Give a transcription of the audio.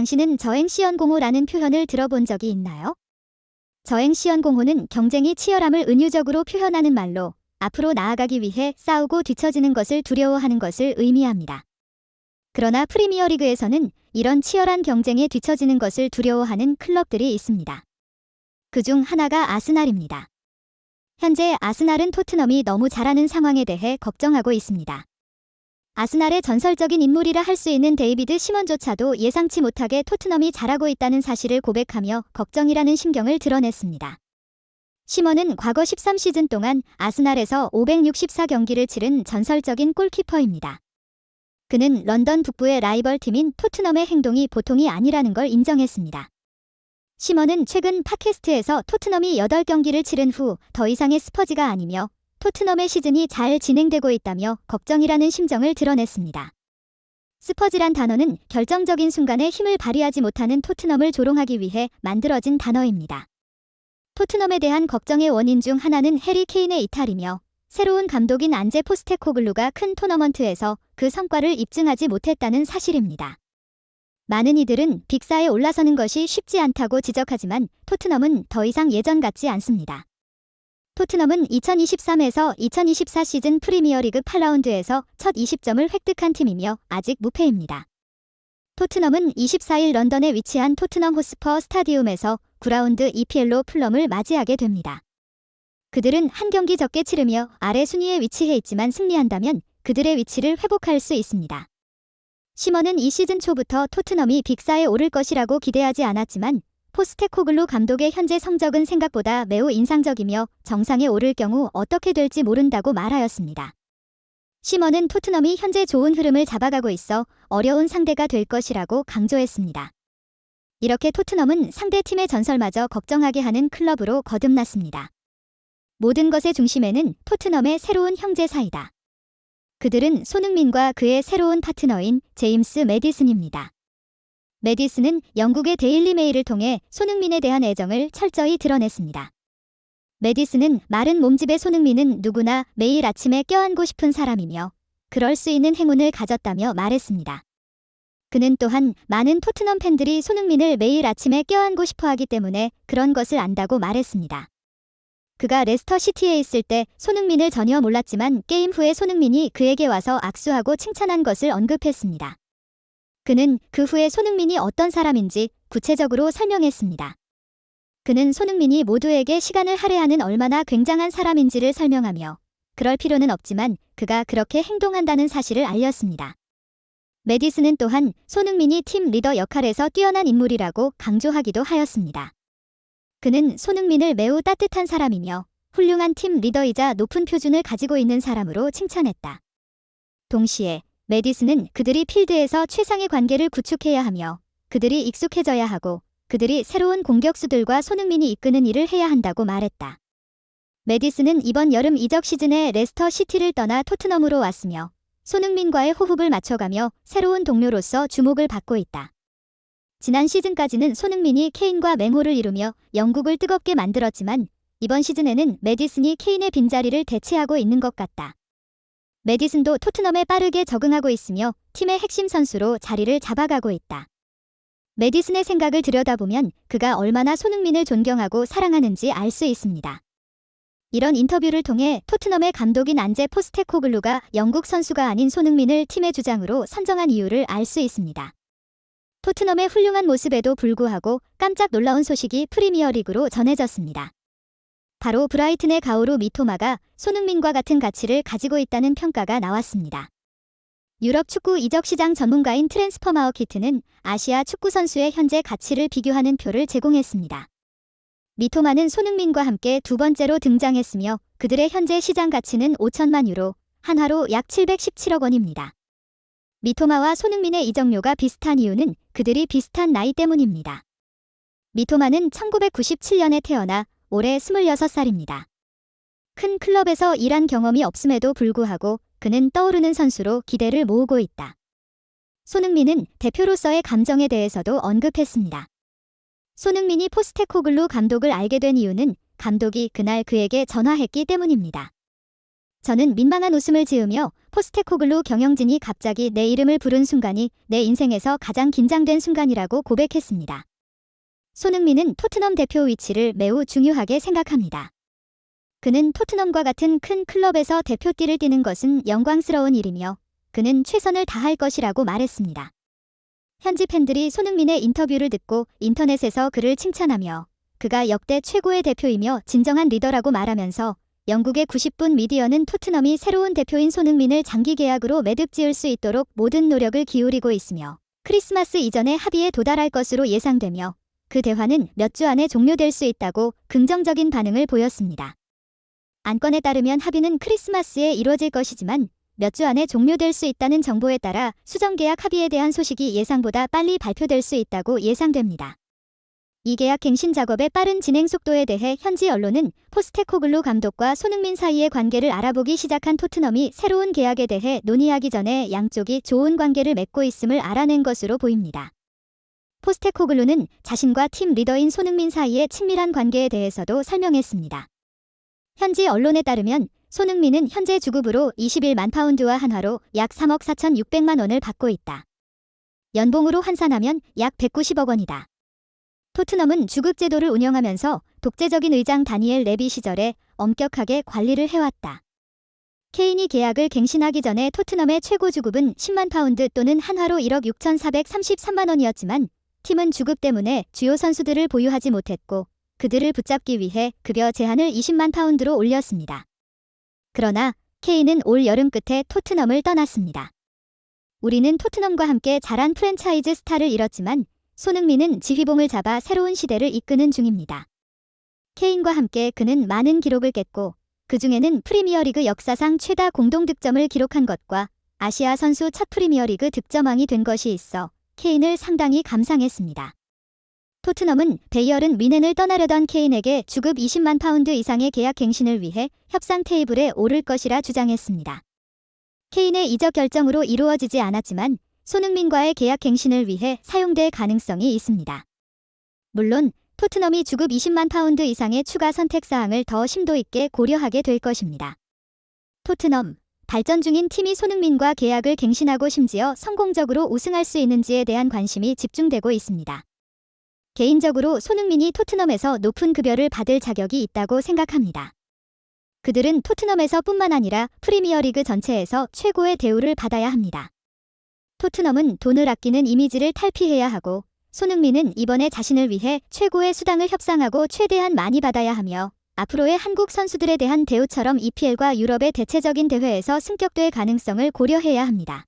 당신은 저행시연공호라는 표현을 들어본 적이 있나요? 저행시연공호는 경쟁이 치열함을 은유적으로 표현하는 말로 앞으로 나아가기 위해 싸우고 뒤처지는 것을 두려워하는 것을 의미합니다. 그러나 프리미어리그에서는 이런 치열한 경쟁에 뒤처지는 것을 두려워하는 클럽들이 있습니다. 그중 하나가 아스날입니다. 현재 아스날은 토트넘이 너무 잘하는 상황에 대해 걱정하고 있습니다. 아스날의 전설적인 인물이라 할 수 있는 데이비드 시먼조차도 예상치 못하게 토트넘이 잘하고 있다는 사실을 고백하며 걱정이라는 심경을 드러냈습니다. 시먼은 과거 13시즌 동안 아스날에서 564경기를 치른 전설적인 골키퍼입니다. 그는 런던 북부의 라이벌 팀인 토트넘의 행동이 보통이 아니라는 걸 인정했습니다. 시먼은 최근 팟캐스트에서 토트넘이 8경기를 치른 후 더 이상의 스퍼지가 아니며 토트넘의 시즌이 잘 진행되고 있다며 걱정이라는 심정을 드러냈습니다. 스퍼지란 단어는 결정적인 순간에 힘을 발휘하지 못하는 토트넘을 조롱하기 위해 만들어진 단어입니다. 토트넘에 대한 걱정의 원인 중 하나는 해리 케인의 이탈이며 새로운 감독인 안제 포스테코글루가 큰 토너먼트에서 그 성과를 입증하지 못했다는 사실입니다. 많은 이들은 빅4에 올라서는 것이 쉽지 않다고 지적하지만 토트넘은 더 이상 예전 같지 않습니다. 토트넘은 2023에서 2024 시즌 프리미어리그 8라운드에서 첫 20점을 획득한 팀이며 아직 무패입니다. 토트넘은 24일 런던에 위치한 토트넘 호스퍼 스타디움에서 9라운드 EPL로 풀럼을 맞이하게 됩니다. 그들은 한 경기 적게 치르며 아래 순위에 위치해 있지만 승리한다면 그들의 위치를 회복할 수 있습니다. 시먼은 이 시즌 초부터 토트넘이 빅4에 오를 것이라고 기대하지 않았지만 포스테코글루 감독의 현재 성적은 생각보다 매우 인상적이며 정상에 오를 경우 어떻게 될지 모른다고 말하였습니다. 시먼은 토트넘이 현재 좋은 흐름을 잡아가고 있어 어려운 상대가 될 것이라고 강조했습니다. 이렇게 토트넘은 상대팀의 전설마저 걱정하게 하는 클럽으로 거듭났습니다. 모든 것의 중심에는 토트넘의 새로운 형제 사이다. 그들은 손흥민과 그의 새로운 파트너인 제임스 매디슨입니다. 매디슨은 영국의 데일리 메일을 통해 손흥민에 대한 애정을 철저히 드러냈습니다. 매디슨은 마른 몸집의 손흥민은 누구나 매일 아침에 껴안고 싶은 사람이며 그럴 수 있는 행운을 가졌다며 말했습니다. 그는 또한 많은 토트넘 팬들이 손흥민을 매일 아침에 껴안고 싶어하기 때문에 그런 것을 안다고 말했습니다. 그가 레스터 시티에 있을 때 손흥민을 전혀 몰랐지만 게임 후에 손흥민이 그에게 와서 악수하고 칭찬한 것을 언급했습니다. 그는 그 후에 손흥민이 어떤 사람인지 구체적으로 설명했습니다. 그는 손흥민이 모두에게 시간을 할애하는 얼마나 굉장한 사람인지를 설명하며 그럴 필요는 없지만 그가 그렇게 행동한다는 사실을 알렸습니다. 매디슨은 또한 손흥민이 팀 리더 역할에서 뛰어난 인물이라고 강조하기도 하였습니다. 그는 손흥민을 매우 따뜻한 사람이며 훌륭한 팀 리더이자 높은 표준을 가지고 있는 사람으로 칭찬했다. 동시에 매디슨은 그들이 필드에서 최상의 관계를 구축해야 하며 그들이 익숙해져야 하고 그들이 새로운 공격수들과 손흥민이 이끄는 일을 해야 한다고 말했다. 매디슨은 이번 여름 이적 시즌에 레스터 시티를 떠나 토트넘으로 왔으며 손흥민과의 호흡을 맞춰가며 새로운 동료로서 주목을 받고 있다. 지난 시즌까지는 손흥민이 케인과 맹호를 이루며 영국을 뜨겁게 만들었지만 이번 시즌에는 매디슨이 케인의 빈자리를 대체하고 있는 것 같다. 매디슨도 토트넘에 빠르게 적응하고 있으며 팀의 핵심 선수로 자리를 잡아가고 있다. 매디슨의 생각을 들여다보면 그가 얼마나 손흥민을 존경하고 사랑하는지 알 수 있습니다. 이런 인터뷰를 통해 토트넘의 감독인 안제 포스테코글루가 영국 선수가 아닌 손흥민을 팀의 주장으로 선정한 이유를 알 수 있습니다. 토트넘의 훌륭한 모습에도 불구하고 깜짝 놀라운 소식이 프리미어리그로 전해졌습니다. 바로 브라이튼의 가오루 미토마가 손흥민과 같은 가치를 가지고 있다는 평가가 나왔습니다. 유럽 축구 이적 시장 전문가인 트랜스퍼마어키트는 아시아 축구 선수의 현재 가치를 비교하는 표를 제공했습니다. 미토마는 손흥민과 함께 두 번째로 등장했으며 그들의 현재 시장 가치는 5천만 유로, 한화로 약 717억 원입니다. 미토마와 손흥민의 이적료가 비슷한 이유는 그들이 비슷한 나이 때문입니다. 미토마는 1997년에 태어나 올해 26살입니다. 큰 클럽에서 일한 경험이 없음에도 불구하고 그는 떠오르는 선수로 기대를 모으고 있다. 손흥민은 대표로서의 감정에 대해서도 언급했습니다. 손흥민이 포스테코글루 감독을 알게 된 이유는 감독이 그날 그에게 전화했기 때문입니다. 저는 민망한 웃음을 지으며 포스테코글루 경영진이 갑자기 내 이름을 부른 순간이 내 인생에서 가장 긴장된 순간이라고 고백했습니다. 손흥민은 토트넘 대표 위치를 매우 중요하게 생각합니다. 그는 토트넘과 같은 큰 클럽에서 대표띠를 띠는 것은 영광스러운 일이며 그는 최선을 다할 것이라고 말했습니다. 현지 팬들이 손흥민의 인터뷰를 듣고 인터넷에서 그를 칭찬하며 그가 역대 최고의 대표이며 진정한 리더라고 말하면서 영국의 90분 미디어는 토트넘이 새로운 대표인 손흥민을 장기 계약으로 매듭 지을 수 있도록 모든 노력을 기울이고 있으며 크리스마스 이전에 합의에 도달할 것으로 예상되며 그 대화는 몇 주 안에 종료될 수 있다고 긍정적인 반응을 보였습니다. 안건에 따르면 합의는 크리스마스에 이루어질 것이지만 몇 주 안에 종료될 수 있다는 정보에 따라 수정계약 합의에 대한 소식이 예상보다 빨리 발표될 수 있다고 예상됩니다. 이 계약 갱신 작업의 빠른 진행 속도에 대해 현지 언론은 포스테코글루 감독과 손흥민 사이의 관계를 알아보기 시작한 토트넘이 새로운 계약에 대해 논의하기 전에 양쪽이 좋은 관계를 맺고 있음을 알아낸 것으로 보입니다. 포스테코글루는 자신과 팀 리더인 손흥민 사이의 친밀한 관계에 대해서도 설명했습니다. 현지 언론에 따르면 손흥민은 현재 주급으로 21만 파운드와 한화로 약 3억 4,600만 원을 받고 있다. 연봉으로 환산하면 약 190억 원이다. 토트넘은 주급 제도를 운영하면서 독재적인 의장 다니엘 레비 시절에 엄격하게 관리를 해왔다. 케인이 계약을 갱신하기 전에 토트넘의 최고 주급은 10만 파운드 또는 한화로 1억 6,433만 원이었지만 팀은 주급 때문에 주요 선수들을 보유하지 못했고 그들을 붙잡기 위해 급여 제한을 20만 파운드로 올렸습니다. 그러나 케인은 올 여름 끝에 토트넘을 떠났습니다. 우리는 토트넘과 함께 자란 프랜차이즈 스타를 잃었지만 손흥민은 지휘봉을 잡아 새로운 시대를 이끄는 중입니다. 케인과 함께 그는 많은 기록을 깼고 그 중에는 프리미어리그 역사상 최다 공동득점을 기록한 것과 아시아 선수 첫 프리미어리그 득점왕이 된 것이 있어 케인을 상당히 감상했습니다. 토트넘은 베이어른 뮌헨을 떠나려던 케인에게 주급 20만 파운드 이상의 계약 갱신을 위해 협상 테이블에 오를 것이라 주장했습니다. 케인의 이적 결정으로 이루어지지 않았지만 손흥민과의 계약 갱신을 위해 사용될 가능성이 있습니다. 물론 토트넘이 주급 20만 파운드 이상의 추가 선택사항을 더 심도 있게 고려하게 될 것입니다. 토트넘, 발전 중인 팀이 손흥민과 계약을 갱신하고 심지어 성공적으로 우승할 수 있는지에 대한 관심이 집중되고 있습니다. 개인적으로 손흥민이 토트넘에서 높은 급여를 받을 자격이 있다고 생각합니다. 그들은 토트넘에서 뿐만 아니라 프리미어리그 전체에서 최고의 대우를 받아야 합니다. 토트넘은 돈을 아끼는 이미지를 탈피해야 하고 손흥민은 이번에 자신을 위해 최고의 수당을 협상하고 최대한 많이 받아야 하며 앞으로의 한국 선수들에 대한 대우처럼 EPL과 유럽의 대체적인 대회에서 승격될 가능성을 고려해야 합니다.